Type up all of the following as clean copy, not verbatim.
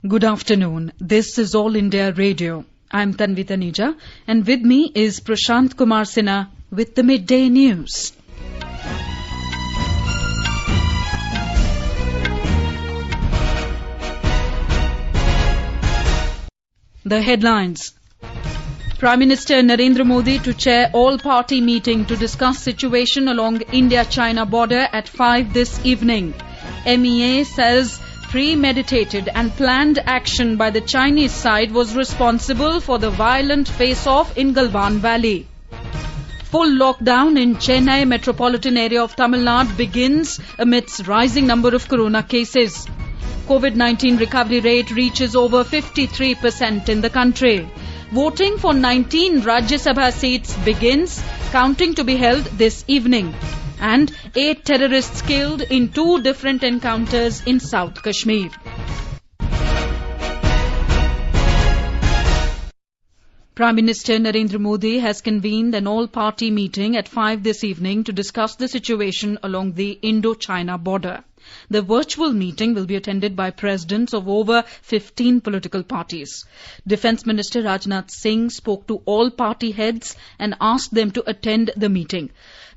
Good afternoon. This is All India Radio. I'm Tanvi Taneja, and with me is Prashant Kumar Sinha with the Midday News. The headlines. Prime Minister Narendra Modi to chair all-party meeting to discuss situation along India-China border at 5 this evening. MEA says premeditated and planned action by the Chinese side was responsible for the violent face-off in Galwan Valley. Full lockdown in Chennai metropolitan area of Tamil Nadu begins amidst rising number of corona cases. COVID-19 recovery rate reaches over 53% in the country. Voting for 19 Rajya Sabha seats begins, counting to be held this evening. And 8 terrorists killed in 2 different encounters in South Kashmir. Prime Minister Narendra Modi has convened an all-party meeting at 5 this evening to discuss the situation along the Indo-China border. The virtual meeting will be attended by presidents of over 15 political parties. Defence Minister Rajnath Singh spoke to all party heads and asked them to attend the meeting.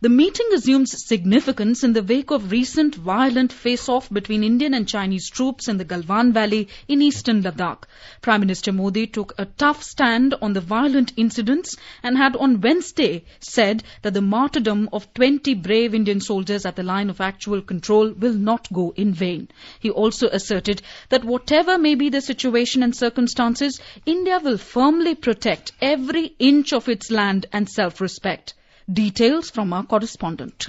The meeting assumes significance in the wake of recent violent face-off between Indian and Chinese troops in the Galwan Valley in eastern Ladakh. Prime Minister Modi took a tough stand on the violent incidents and had on Wednesday said that the martyrdom of 20 brave Indian soldiers at the line of actual control will not go in vain. He also asserted that whatever may be the situation and circumstances, India will firmly protect every inch of its land and self-respect. Details from our correspondent.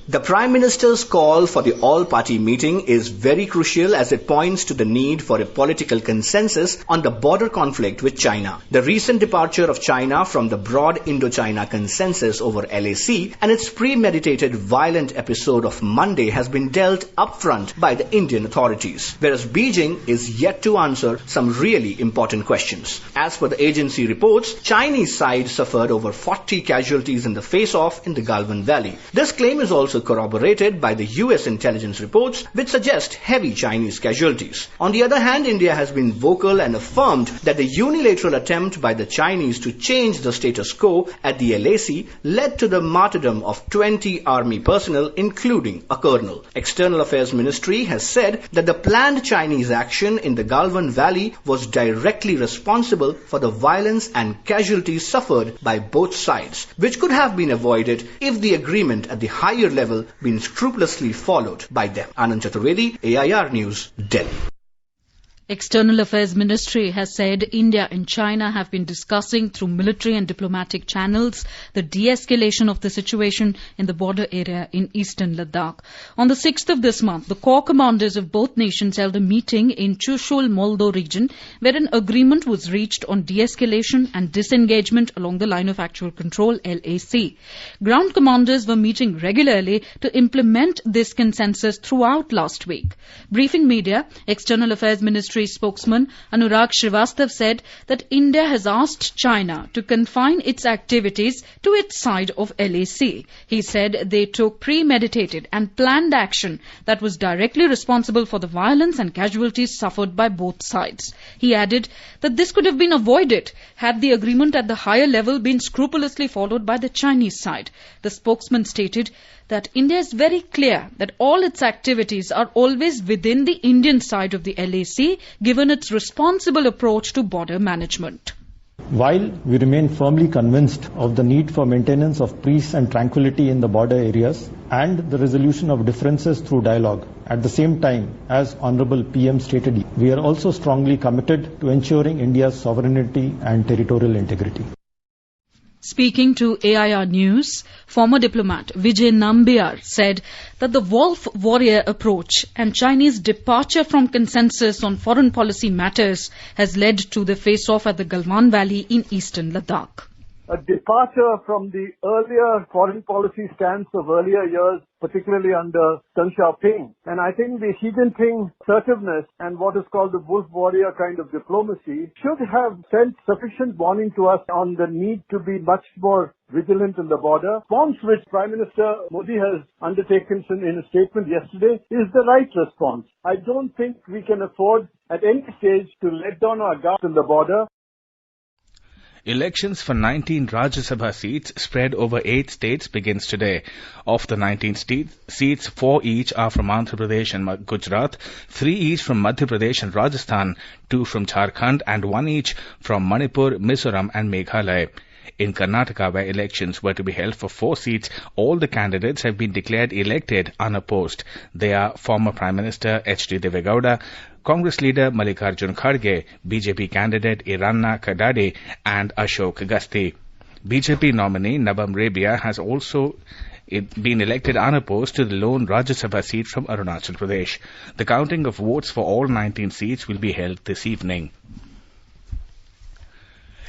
The Prime Minister's call for the all-party meeting is very crucial as it points to the need for a political consensus on the border conflict with China. The recent departure of China from the broad Indo-China consensus over LAC and its premeditated violent episode of Monday has been dealt upfront by the Indian authorities, whereas Beijing is yet to answer some really important questions. As per the agency reports, Chinese side suffered over 40 casualties in the face-off in the Galwan Valley. This claim is also corroborated by the US intelligence reports, which suggest heavy Chinese casualties. On the other hand, India has been vocal and affirmed that the unilateral attempt by the Chinese to change the status quo at the LAC led to the martyrdom of 20 army personnel, including a colonel. External Affairs Ministry has said that the planned Chinese action in the Galwan Valley was directly responsible for the violence and casualties suffered by both sides, which could have been avoided if the agreement at the higher level been scrupulously followed by them. Anand Chaturvedi, AIR News, Delhi. External Affairs Ministry has said India and China have been discussing through military and diplomatic channels the de-escalation of the situation in the border area in eastern Ladakh. On the 6th of this month, the corps commanders of both nations held a meeting in Chushul-Moldo region where an agreement was reached on de-escalation and disengagement along the line of actual control LAC. Ground commanders were meeting regularly to implement this consensus throughout last week. Briefing media, External Affairs Ministry spokesman Anurag Srivastav said that India has asked China to confine its activities to its side of LAC. He said they took premeditated and planned action that was directly responsible for the violence and casualties suffered by both sides. He added that this could have been avoided had the agreement at the higher level been scrupulously followed by the Chinese side. The spokesman stated that India is very clear that all its activities are always within the Indian side of the LAC, given its responsible approach to border management. While we remain firmly convinced of the need for maintenance of peace and tranquility in the border areas and the resolution of differences through dialogue, at the same time, as Honorable PM stated, we are also strongly committed to ensuring India's sovereignty and territorial integrity. Speaking to AIR News, former diplomat Vijay Nambiar said that the wolf warrior approach and Chinese departure from consensus on foreign policy matters has led to the face-off at the Galwan Valley in eastern Ladakh. A departure from the earlier foreign policy stance of earlier years particularly under Deng Xiaoping. And I think the Xi Jinping assertiveness and what is called the wolf warrior kind of diplomacy should have sent sufficient warning to us on the need to be much more vigilant in the border. Response which Prime Minister Modi has undertaken in a statement yesterday is the right response. I don't think we can afford at any stage to let down our guard in the border. Elections for 19 Rajya Sabha seats spread over 8 states begins today. Of the 19 seats, 4 each are from Andhra Pradesh and Gujarat, 3 each from Madhya Pradesh and Rajasthan, 2 from Jharkhand and 1 each from Manipur, Mizoram and Meghalaya. In Karnataka, where elections were to be held for 4 seats, all the candidates have been declared elected unopposed. They are former Prime Minister H.D. Devegowda, Congress leader Mallikarjun Kharge, BJP candidate Iranna Kadade and Ashok Gasti. BJP nominee Nabam Rebia has also been elected unopposed to the lone Rajya Sabha seat from Arunachal Pradesh. The counting of votes for all 19 seats will be held this evening.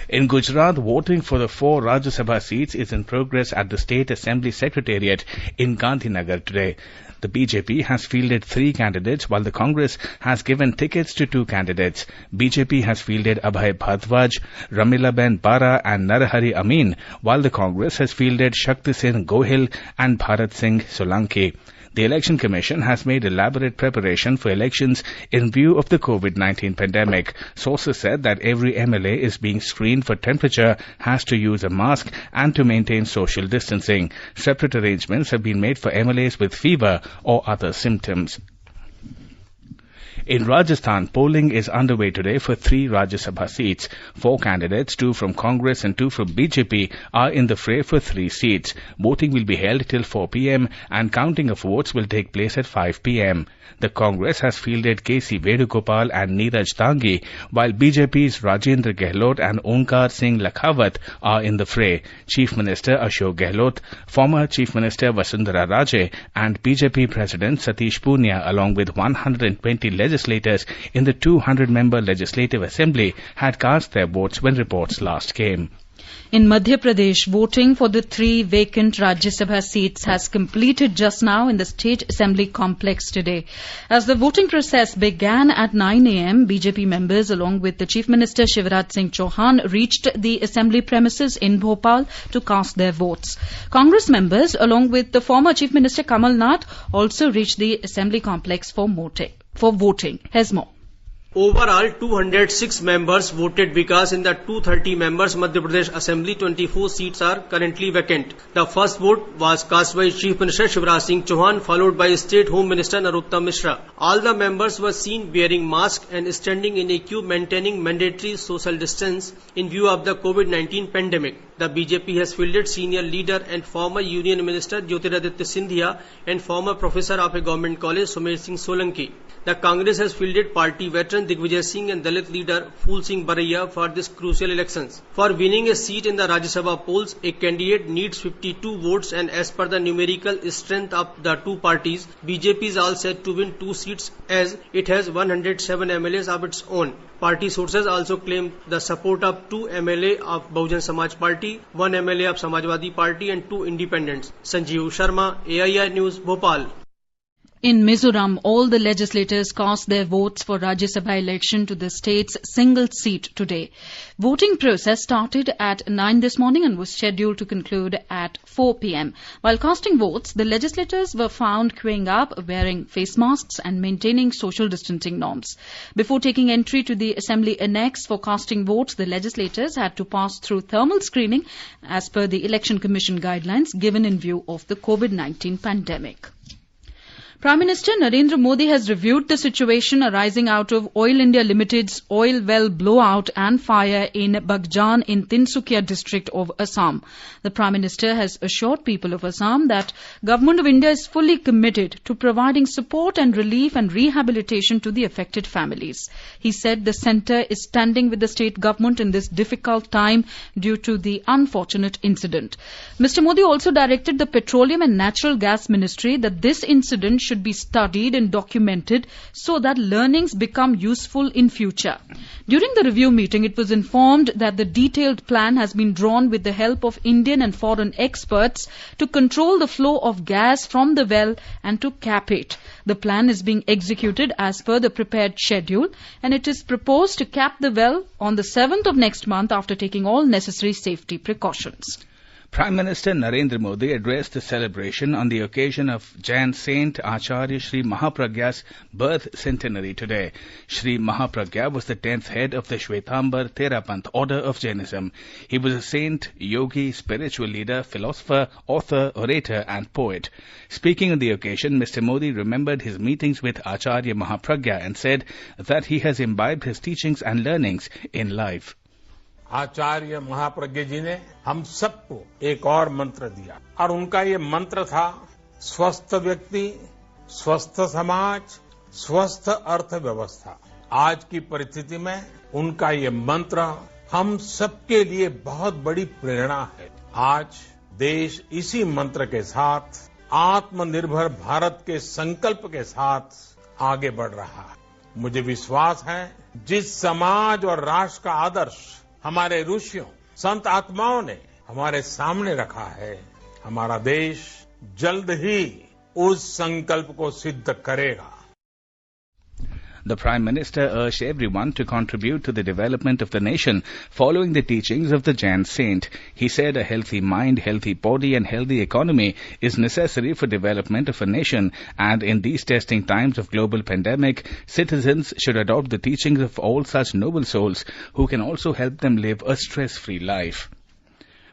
In Gujarat, voting for the 4 Rajya Sabha seats is in progress at the State Assembly Secretariat in Gandhinagar today. The BJP has fielded 3 candidates while the Congress has given tickets to 2 candidates. BJP has fielded Abhay Bhardwaj, Ramilaben Bara and Narahari Amin, while the Congress has fielded Shakti Singh Gohil and Bharat Singh Solanki. The Election Commission has made elaborate preparation for elections in view of the COVID-19 pandemic. Sources said that every MLA is being screened for temperature, has to use a mask and to maintain social distancing. Separate arrangements have been made for MLAs with fever or other symptoms. In Rajasthan, polling is underway today for 3 Rajya Sabha seats. 4 candidates, 2 from Congress and 2 from BJP, are in the fray for 3 seats. Voting will be held till 4 p.m. and counting of votes will take place at 5 p.m. The Congress has fielded K.C. Vedugopal and Neeraj Tangi, while BJP's Rajendra Gehlot and Onkar Singh Lakhawat are in the fray. Chief Minister Ashok Gehlot, former Chief Minister Vasundhara Raje and BJP President Satish Punia, along with 120 legislators in the 200-member Legislative Assembly, had cast their votes when reports last came. In Madhya Pradesh, voting for the 3 vacant Rajya Sabha seats has completed just now in the State Assembly complex today. As the voting process began at 9 a.m., BJP members along with the Chief Minister Shivraj Singh Chauhan reached the Assembly premises in Bhopal to cast their votes. Congress members along with the former Chief Minister Kamal Nath also reached the Assembly complex for voting. Here's more. Overall, 206 members voted because in the 230 members Madhya Pradesh Assembly, 24 seats are currently vacant. The first vote was cast by Chief Minister Shivraj Singh Chauhan, followed by State Home Minister Narottam Mishra. All the members were seen wearing masks and standing in a queue maintaining mandatory social distance in view of the COVID-19 pandemic. The BJP has fielded senior leader and former Union Minister Jyotiraditya Scindia and former professor of a government college Sumer Singh Solanki. The Congress has fielded party veteran Digvijay Singh and Dalit leader Phul Singh Baraiya for this crucial elections. For winning a seat in the Rajya Sabha polls, a candidate needs 52 votes, and as per the numerical strength of the 2 parties, BJP is all set to win 2 seats as it has 107 MLAs of its own. Party sources also claim the support of 2 MLA of Bahujan Samaj Party, 1 MLA of Samajwadi Party and 2 independents. Sanjeev Sharma, AIR News, Bhopal. In Mizoram, all the legislators cast their votes for Rajya Sabha election to the state's single seat today. Voting process started at 9 this morning and was scheduled to conclude at 4 p.m. While casting votes, the legislators were found queuing up, wearing face masks and maintaining social distancing norms. Before taking entry to the Assembly Annex for casting votes, the legislators had to pass through thermal screening as per the Election Commission guidelines given in view of the COVID-19 pandemic. Prime Minister Narendra Modi has reviewed the situation arising out of Oil India Limited's oil well blowout and fire in Bagjan in Tinsukia district of Assam. The Prime Minister has assured people of Assam that Government of India is fully committed to providing support and relief and rehabilitation to the affected families. He said the centre is standing with the state government in this difficult time due to the unfortunate incident. Mr. Modi also directed the Petroleum and Natural Gas Ministry that this incident should be studied and documented so that learnings become useful in future. During the review meeting, it was informed that the detailed plan has been drawn with the help of Indian and foreign experts to control the flow of gas from the well and to cap it. The plan is being executed as per the prepared schedule, and it is proposed to cap the well on the 7th of next month after taking all necessary safety precautions. Prime Minister Narendra Modi addressed the celebration on the occasion of Jain Saint Acharya Shri Mahapragya's birth centenary today. Shri Mahapragya was the 10th head of the Shwetambar Therapant order of Jainism. He was a saint, yogi, spiritual leader, philosopher, author, orator and poet. Speaking on the occasion, Mr. Modi remembered his meetings with Acharya Mahapragya and said that he has imbibed his teachings and learnings in life. Acharya Mahapragya जी ने हम सबको एक और मंत्र दिया और उनका ये मंत्र था स्वस्थ व्यक्ति, स्वस्थ समाज, स्वस्थ अर्थव्यवस्था। आज की परिस्थिति में उनका ये मंत्र हम सबके लिए बहुत बड़ी प्रेरणा है। आज देश इसी मंत्र के साथ आत्मनिर्भर भारत के संकल्प के साथ आगे बढ़ रहा है। मुझे विश्वास है जिस समाज और राष्ट्र का आदर्श हमारे ऋषियों, संत आत्माओं ने हमारे सामने रखा है, हमारा देश जल्द ही उस संकल्प को सिद्ध करेगा। The Prime Minister urged everyone to contribute to the development of the nation following the teachings of the Jain saint. He said a healthy mind, healthy body and healthy economy is necessary for development of a nation, and in these testing times of global pandemic, citizens should adopt the teachings of all such noble souls who can also help them live a stress-free life.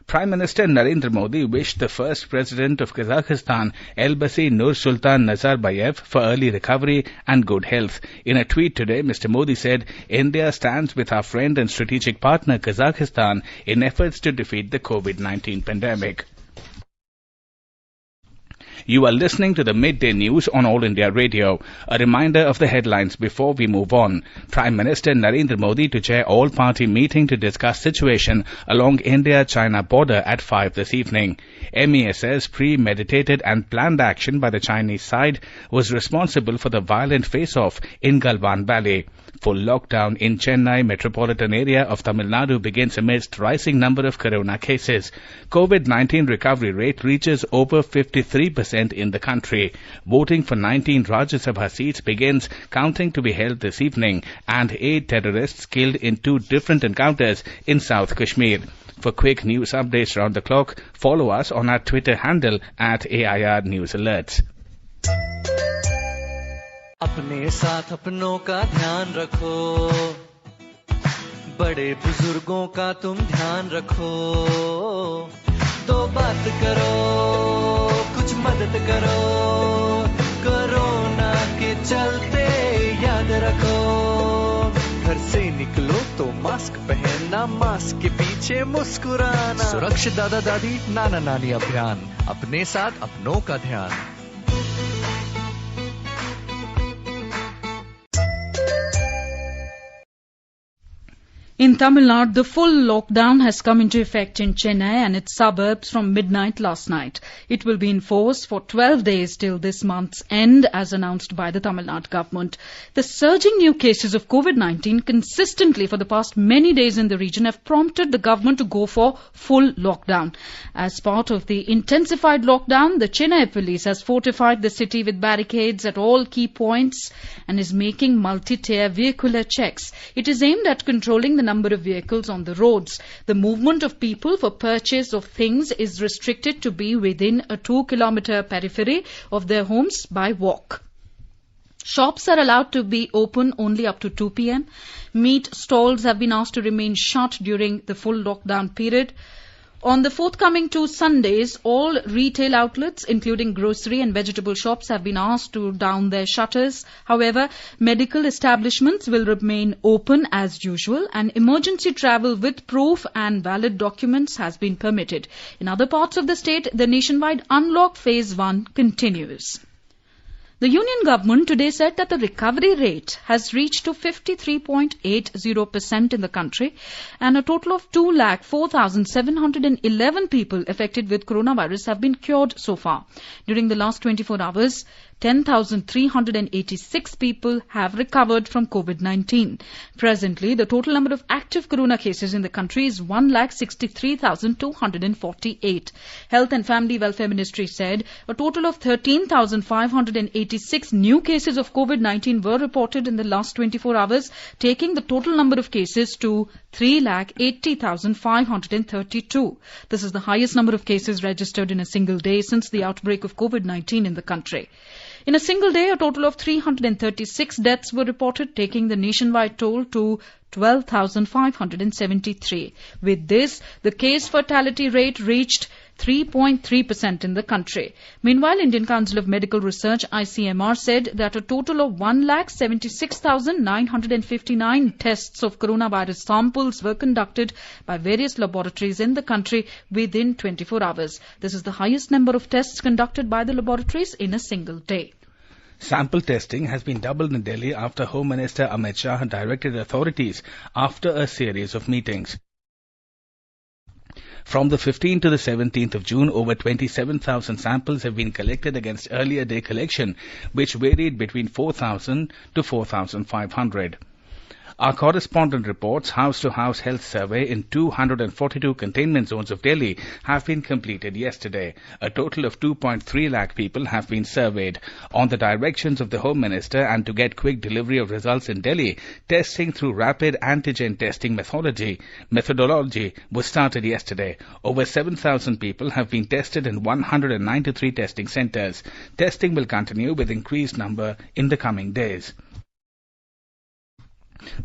Prime Minister Narendra Modi wished the first President of Kazakhstan, Elbasi Nursultan Nazarbayev, for early recovery and good health. In a tweet today, Mr. Modi said, India stands with our friend and strategic partner Kazakhstan in efforts to defeat the COVID-19 pandemic. You are listening to the Midday News on All India Radio. A reminder of the headlines before we move on. Prime Minister Narendra Modi to chair all-party meeting to discuss situation along India-China border at 5 this evening. MES says premeditated and planned action by the Chinese side was responsible for the violent face-off in Galwan Valley. Full lockdown in Chennai metropolitan area of Tamil Nadu begins amidst rising number of corona cases. COVID-19 recovery rate reaches over 53% in the country. Voting for 19 Rajya Sabha seats begins, counting to be held this evening, and 8 terrorists killed in 2 different encounters in South Kashmir. For quick news updates round the clock, follow us on our Twitter handle at AIR News Alerts. अपने साथ अपनों का ध्यान रखो, बड़े बुजुर्गों का तुम ध्यान रखो, तो बात करो, कुछ मदद करो, कोरोना के चलते याद रखो, घर से निकलो तो मास्क पहनना, मास्क के पीछे मुस्कुराना, सुरक्षित दादा दादी नाना नानी अभियान, अपने साथ अपनों का ध्यान। In Tamil Nadu, the full lockdown has come into effect in Chennai and its suburbs from midnight last night. It will be in force for 12 days till this month's end, as announced by the Tamil Nadu government. The surging new cases of COVID-19 consistently for the past many days in the region have prompted the government to go for full lockdown. As part of the intensified lockdown, the Chennai police has fortified the city with barricades at all key points and is making multi-tier vehicular checks. It is aimed at controlling the number of vehicles on the roads. The movement of people for purchase of things is restricted to be within a 2-kilometer periphery of their homes by walk. Shops are allowed to be open only up to 2 p.m. Meat stalls have been asked to remain shut during the full lockdown period. On the forthcoming 2 Sundays, all retail outlets, including grocery and vegetable shops, have been asked to down their shutters. However, medical establishments will remain open as usual, and emergency travel with proof and valid documents has been permitted. In other parts of the state, the nationwide unlock phase 1 continues. The union government today said that the recovery rate has reached to 53.80% in the country, and a total of 2,04,711 people affected with coronavirus have been cured so far. During the last 24 hours, 10,386 people have recovered from COVID-19. Presently, the total number of active corona cases in the country is 1,63,248. Health and Family Welfare Ministry said a total of 13,586 new cases of COVID-19 were reported in the last 24 hours, taking the total number of cases to 3,80,532. This is the highest number of cases registered in a single day since the outbreak of COVID-19 in the country. In a single day, a total of 336 deaths were reported, taking the nationwide toll to 12,573. With this, the case fatality rate reached 3.3% in the country. Meanwhile, Indian Council of Medical Research ICMR said that a total of 1,76,959 tests of coronavirus samples were conducted by various laboratories in the country within 24 hours. This is the highest number of tests conducted by the laboratories in a single day. Sample testing has been doubled in Delhi after Home Minister Amit Shah directed authorities after a series of meetings. From the 15th to the 17th of June, over 27,000 samples have been collected against earlier day collection, which varied between 4,000 to 4,500. Our correspondent reports house-to-house health survey in 242 containment zones of Delhi have been completed yesterday. A total of 2.3 lakh people have been surveyed. On the directions of the Home Minister and to get quick delivery of results in Delhi, testing through rapid antigen testing methodology was started yesterday. Over 7,000 people have been tested in 193 testing centres. Testing will continue with increased number in the coming days.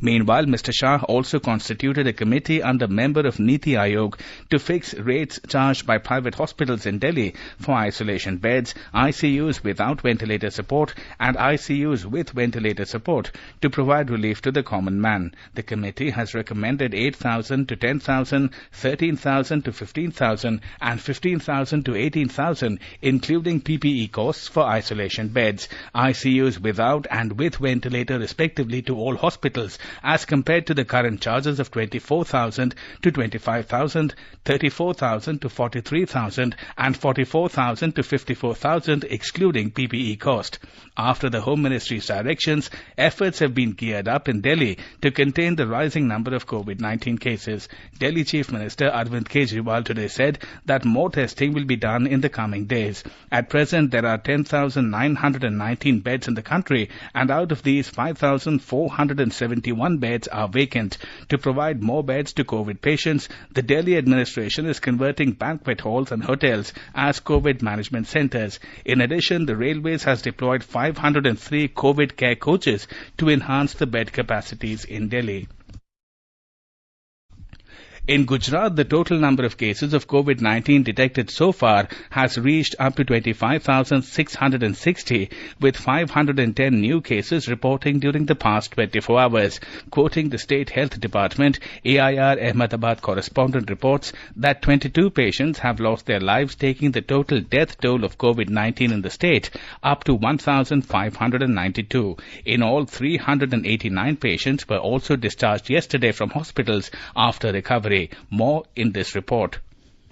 Meanwhile, Mr. Shah also constituted a committee under member of Niti Aayog to fix rates charged by private hospitals in Delhi for isolation beds, ICUs without ventilator support and ICUs with ventilator support to provide relief to the common man. The committee has recommended 8,000 to 10,000, 13,000 to 15,000 and 15,000 to 18,000, including PPE costs for isolation beds, ICUs without and with ventilator respectively to all hospitals, as compared to the current charges of 24,000 to 25,000, 34,000 to 43,000 and 44,000 to 54,000 excluding PPE cost. After the Home Ministry's directions, efforts have been geared up in Delhi to contain the rising number of COVID-19 cases. Delhi Chief Minister Arvind Kejriwal today said that more testing will be done in the coming days. At present, there are 10,919 beds in the country, and out of these, 5,471 beds are vacant. To provide more beds to COVID patients, the Delhi administration is converting banquet halls and hotels as COVID management centres. In addition, the Railways has deployed 503 COVID care coaches to enhance the bed capacities in Delhi. In Gujarat, the total number of cases of COVID-19 detected so far has reached up to 25,660, with 510 new cases reporting during the past 24 hours. Quoting the State Health Department, AIR Ahmedabad correspondent reports that 22 patients have lost their lives, taking the total death toll of COVID-19 in the state up to 1,592. In all, 389 patients were also discharged yesterday from hospitals after recovery. More in this report.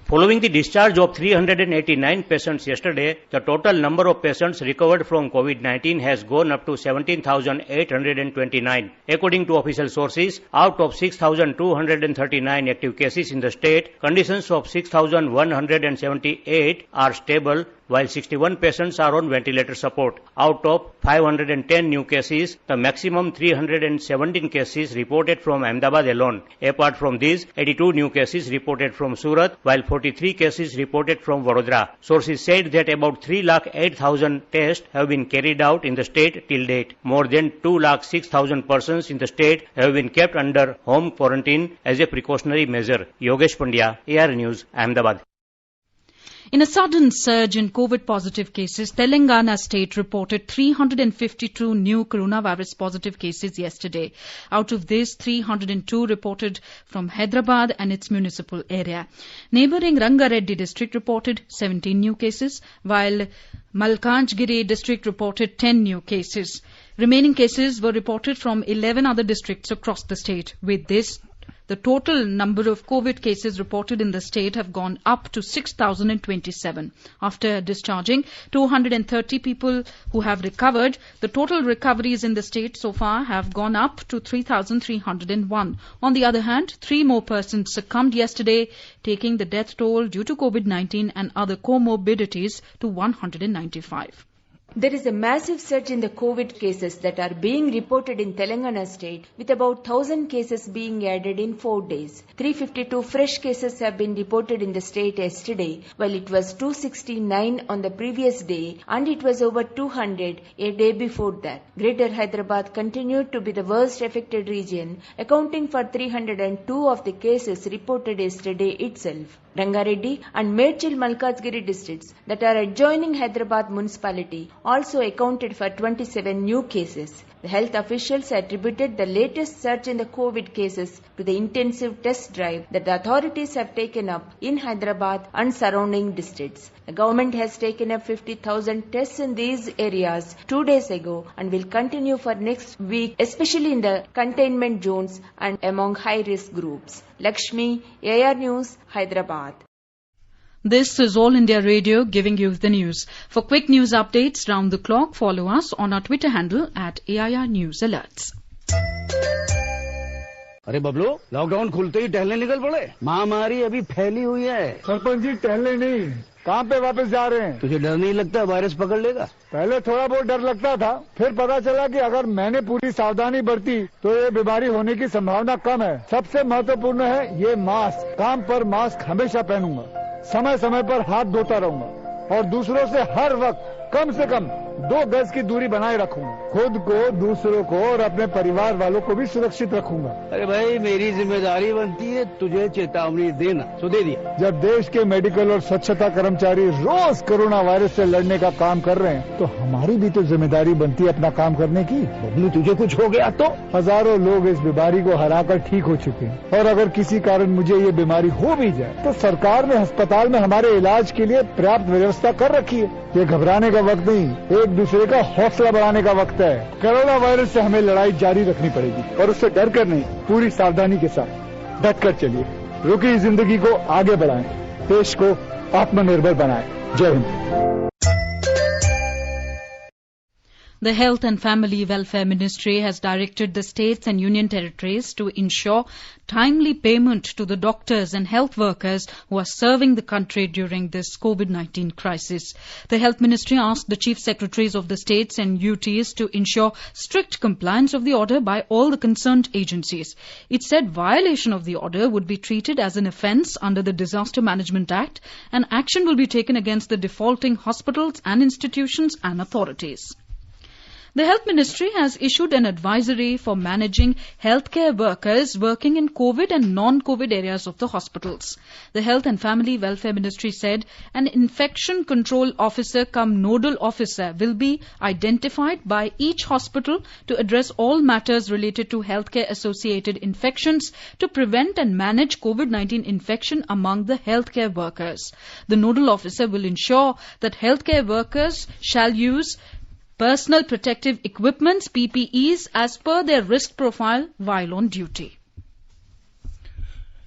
Following the discharge of 389 patients yesterday, the total number of patients recovered from COVID-19 has gone up to 17,829. According to official sources, out of 6,239 active cases in the state, conditions of 6,178 are stable, while 61 patients are on ventilator support. Out of 510 new cases, the maximum 317 cases reported from Ahmedabad alone. Apart from these, 82 new cases reported from Surat, while 43 cases reported from Vadodara. Sources said that about 3,08,000 tests have been carried out in the state till date. More than 2,06,000 persons in the state have been kept under home quarantine as a precautionary measure. Yogesh Pandya, AR News, Ahmedabad. In a sudden surge in COVID-positive cases, Telangana state reported 352 new coronavirus positive cases yesterday. Out of this, 302 reported from Hyderabad and its municipal area. Neighbouring Rangareddy district reported 17 new cases, while Malkajgiri district reported 10 new cases. Remaining cases were reported from 11 other districts across the state. With this, The total number of COVID cases reported in the state have gone up to 6,027. After discharging 230 people who have recovered, the total recoveries in the state so far have gone up to 3,301. On the other hand, 3 more persons succumbed yesterday, taking the death toll due to COVID-19 and other comorbidities to 195. There is a massive surge in the COVID cases that are being reported in Telangana state, with about 1,000 cases being added in 4 days. 352 fresh cases have been reported in the state yesterday, while it was 269 on the previous day, and it was over 200 a day before that. Greater Hyderabad continued to be the worst affected region, accounting for 302 of the cases reported yesterday itself. Rangareddy and Medchil Malkajgiri districts that are adjoining Hyderabad municipality also accounted for 27 new cases. The health officials attributed the latest surge in the COVID cases to the intensive test drive that the authorities have taken up in Hyderabad and surrounding districts. The government has taken up 50,000 tests in these areas 2 days ago and will continue for next week, especially in the containment zones and among high-risk groups. Lakshmi, AR News, Hyderabad. This is All India Radio giving you the news. For quick news updates round the clock, follow us on our Twitter handle at AIR News Alerts. अरे Bablu, lockdown खुलते ही टहलने निकल पड़े। महामारी अभी फैली हुई है। सरपंच जी, टहलने नहीं, कहाँ पे वापस जा रहे हैं? तुझे डर नहीं लगता वायरस पकड़ लेगा? पहले थोड़ा बहुत डर लगता था, फिर पता चला कि अगर मैंने पूरी सावधानी बरती तो ये बीमारी होने की संभावना कम है। सबसे महत्वपूर्ण है ये मास्क। काम पर मास्क हमेशा पहनूंगा, समय समय पर हाथ धोता रहूंगा और दूसरों से हर वक्त कम से कम 2 गज की दूरी बनाए रखूंगा। खुद को, दूसरों को और अपने परिवार वालों को भी सुरक्षित रखूंगा। अरे भाई, मेरी जिम्मेदारी बनती है तुझे चेतावनी देना, तो दे दिया। जब देश के मेडिकल और स्वच्छता कर्मचारी रोज कोरोना वायरस से लड़ने का काम कर रहे हैं, तो हमारी भी तो जिम्मेदारी बनती है अपना काम करने की। बबलू, तुझे कुछ हो गया तो? हजारों लोग इस बीमारी को हराकर ठीक हो चुके हैं और अगर किसी कारण मुझे ये बीमारी हो भी जाए तो सरकार ने अस्पताल में हमारे इलाज के लिए पर्याप्त व्यवस्था कर रखी है। ये घबराने का वक्त नहीं, एक दूसरे का हौसला बढ़ाने का वक्त है। कोरोना वायरस से हमें लड़ाई जारी रखनी पड़ेगी और उससे डर कर नहीं, पूरी सावधानी के साथ डट कर चलिए। रुकी जिंदगी को आगे बढ़ाएं, देश को आत्मनिर्भर बनाएं। जय Hind. The Health and Family Welfare Ministry has directed the states and union territories to ensure timely payment to the doctors and health workers who are serving the country during this COVID-19 crisis. The Health Ministry asked the Chief Secretaries of the states and UTs to ensure strict compliance of the order by all the concerned agencies. It said violation of the order would be treated as an offence under the Disaster Management Act and action will be taken against the defaulting hospitals and institutions and authorities. The Health Ministry has issued an advisory for managing healthcare workers working in COVID and non-COVID areas of the hospitals. The Health and Family Welfare Ministry said an infection control officer cum nodal officer will be identified by each hospital to address all matters related to healthcare associated infections to prevent and manage COVID-19 infection among the healthcare workers. The nodal officer will ensure that healthcare workers shall use personal protective equipments, PPEs, as per their risk profile while on duty.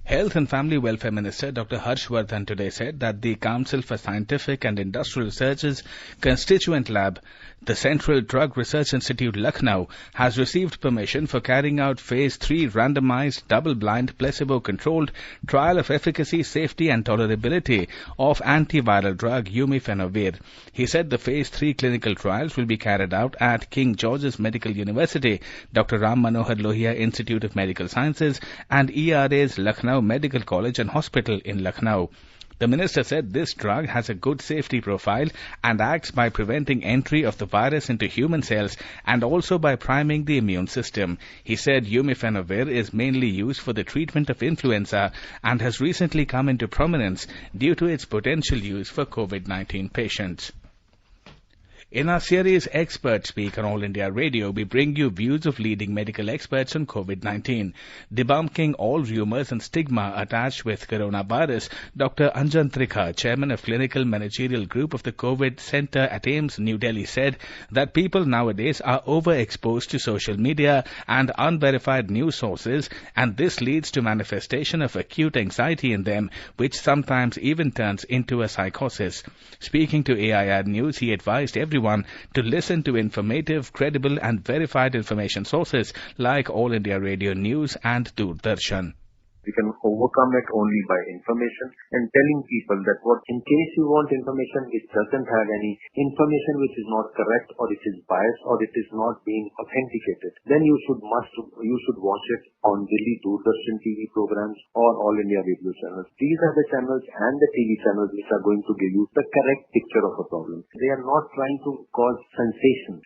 Health and Family Welfare Minister Dr. Harshvardhan today said that the Council for Scientific and Industrial Research's constituent lab, the Central Drug Research Institute, Lucknow, has received permission for carrying out Phase 3 randomized, double-blind, placebo-controlled trial of efficacy, safety and tolerability of antiviral drug Umifenavir. He said the Phase 3 clinical trials will be carried out at King George's Medical University, Dr. Ram Manohar Lohia Institute of Medical Sciences and ERA's Lucknow Medical College and Hospital in Lucknow. The minister said this drug has a good safety profile and acts by preventing entry of the virus into human cells and also by priming the immune system. He said Umifenavir is mainly used for the treatment of influenza and has recently come into prominence due to its potential use for COVID-19 patients. In our series Expert Speak on All India Radio, we bring you views of leading medical experts on COVID-19. Debunking all rumours and stigma attached with coronavirus, Dr. Anjan Trikha, chairman of Clinical Managerial Group of the COVID Centre at AIIMS, New Delhi, said that people nowadays are overexposed to social media and unverified news sources, and this leads to manifestation of acute anxiety in them, which sometimes even turns into a psychosis. Speaking to AIR News, he advised everyone to listen to informative, credible and verified information sources like All India Radio News and Doordarshan. We can overcome it only by information and telling people that what, in case you want information which doesn't have any information which is not correct or it is biased or it is not being authenticated, then you should watch it on Delhi Doordarshan TV programs or All India Radio channels. These are the channels and the TV channels which are going to give you the correct picture of a problem. They are not trying to cause sensations.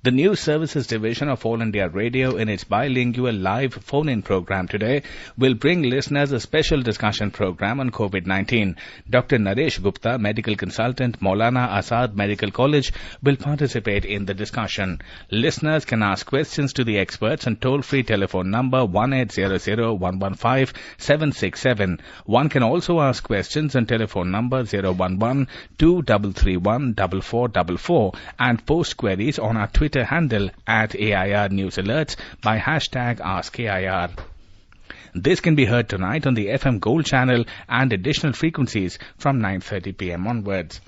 The News Services Division of All India Radio, in its bilingual live phone-in program today, will bring listeners a special discussion program on COVID-19. Dr. Naresh Gupta, medical consultant, Maulana Azad Medical College, will participate in the discussion. Listeners can ask questions to the experts on toll-free telephone number 1800-115-767. One can also ask questions on telephone number 011-2331-4444 and post queries on our Twitter handle at AIR News Alerts by hashtag AskAIR. This can be heard tonight on the FM Gold channel and additional frequencies from 9:30 p.m. onwards.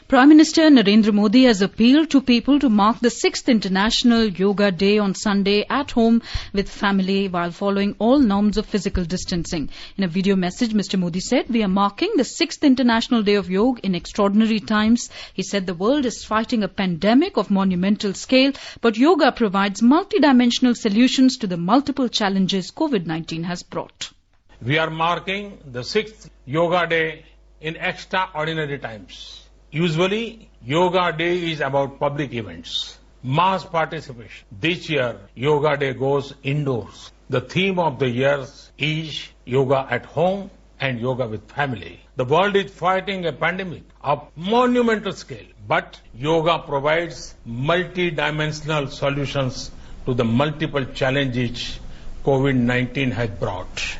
Prime Minister Narendra Modi has appealed to people to mark the 6th International Yoga Day on Sunday at home with family while following all norms of physical distancing. In a video message, Mr. Modi said, "We are marking the 6th International Day of Yoga in extraordinary times." He said the world is fighting a pandemic of monumental scale, but yoga provides multidimensional solutions to the multiple challenges COVID-19 has brought. We are marking the 6th Yoga Day in extraordinary times. Usually, Yoga Day is about public events, mass participation. This year, Yoga Day goes indoors. The theme of the year is Yoga at Home and Yoga with Family. The world is fighting a pandemic of monumental scale, but yoga provides multi-dimensional solutions to the multiple challenges COVID-19 has brought.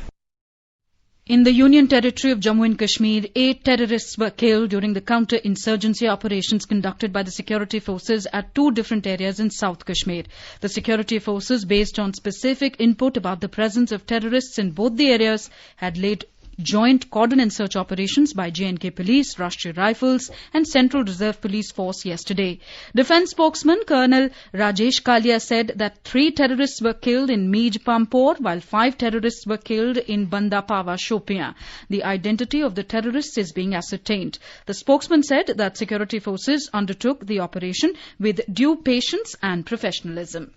In the Union Territory of Jammu and Kashmir, 8 terrorists were killed during the counter-insurgency operations conducted by the security forces at 2 different areas in South Kashmir. The security forces, based on specific input about the presence of terrorists in both the areas, had laid joint cordon and search operations by J&K Police, Rashtriya Rifles and Central Reserve Police Force yesterday. Defence spokesman Colonel Rajesh Kalia said that 3 terrorists were killed in Meej Pampor, while 5 terrorists were killed in Bandapawa, Shopian. The identity of the terrorists is being ascertained. The spokesman said that security forces undertook the operation with due patience and professionalism.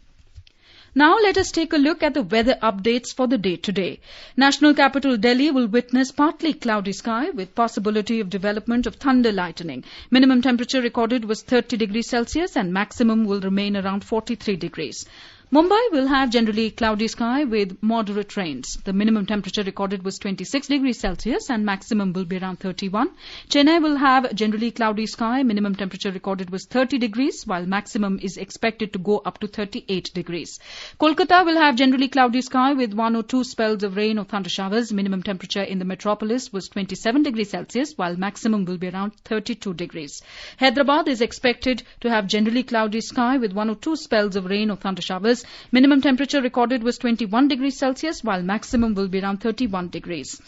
Now let us take a look at the weather updates for the day today. National capital Delhi will witness partly cloudy sky with possibility of development of thunder lightning. Minimum temperature recorded was 30 degrees Celsius and maximum will remain around 43 degrees. Mumbai will have generally cloudy sky with moderate rains. The minimum temperature recorded was 26 degrees Celsius and maximum will be around 31. Chennai will have generally cloudy sky. Minimum temperature recorded was 30 degrees while maximum is expected to go up to 38 degrees. Kolkata will have generally cloudy sky with 1 or 2 spells of rain or thunder showers. Minimum temperature in the metropolis was 27 degrees Celsius while maximum will be around 32 degrees. Hyderabad is expected to have generally cloudy sky with 1 or 2 spells of rain or thunder showers. Minimum temperature recorded was 21 degrees Celsius while maximum will be around 31 degrees.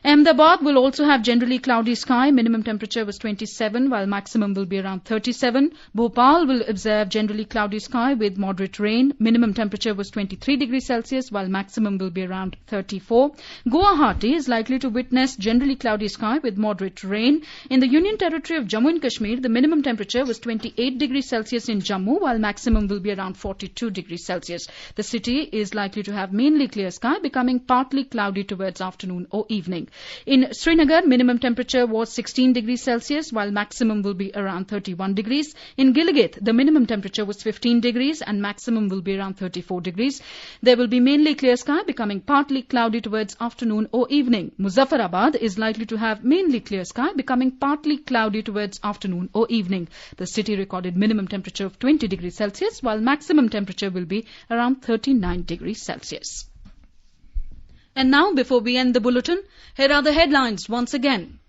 Ahmedabad will also have generally cloudy sky. Minimum temperature was 27 while maximum will be around 37. Bhopal will observe generally cloudy sky with moderate rain. Minimum temperature was 23 degrees Celsius while maximum will be around 34. Guwahati is likely to witness generally cloudy sky with moderate rain. In the Union Territory of Jammu and Kashmir, the minimum temperature was 28 degrees Celsius in Jammu while maximum will be around 42 degrees Celsius. Celsius. The city is likely to have mainly clear sky, becoming partly cloudy towards afternoon or evening. In Srinagar, minimum temperature was 16 degrees Celsius, while maximum will be around 31 degrees. In Gilgit, the minimum temperature was 15 degrees and maximum will be around 34 degrees. There will be mainly clear sky, becoming partly cloudy towards afternoon or evening. Muzaffarabad is likely to have mainly clear sky, becoming partly cloudy towards afternoon or evening. The city recorded minimum temperature of 20 degrees Celsius, while maximum temperature will be around 39 degrees Celsius. And now, before we end the bulletin, here are the headlines once again.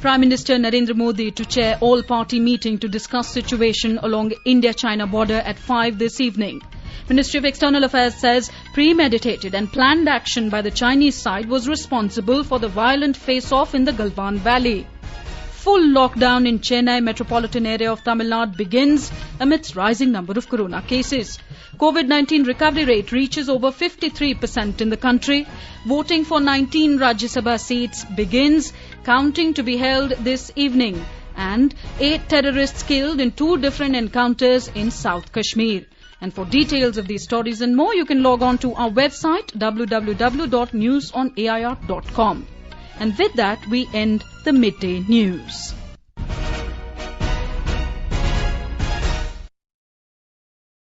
Prime Minister Narendra Modi to chair all-party meeting to discuss situation along India-China border at 5 this evening. Ministry of External Affairs says premeditated and planned action by the Chinese side was responsible for the violent face-off in the Galwan Valley. Full lockdown in Chennai metropolitan area of Tamil Nadu begins amidst rising number of corona cases. COVID-19 recovery rate reaches over 53% in the country. Voting for 19 Rajya Sabha seats begins, counting to be held this evening. And 8 terrorists killed in 2 different encounters in South Kashmir. And for details of these stories and more, you can log on to our website www.newsonair.com. And with that, we end the Midday News.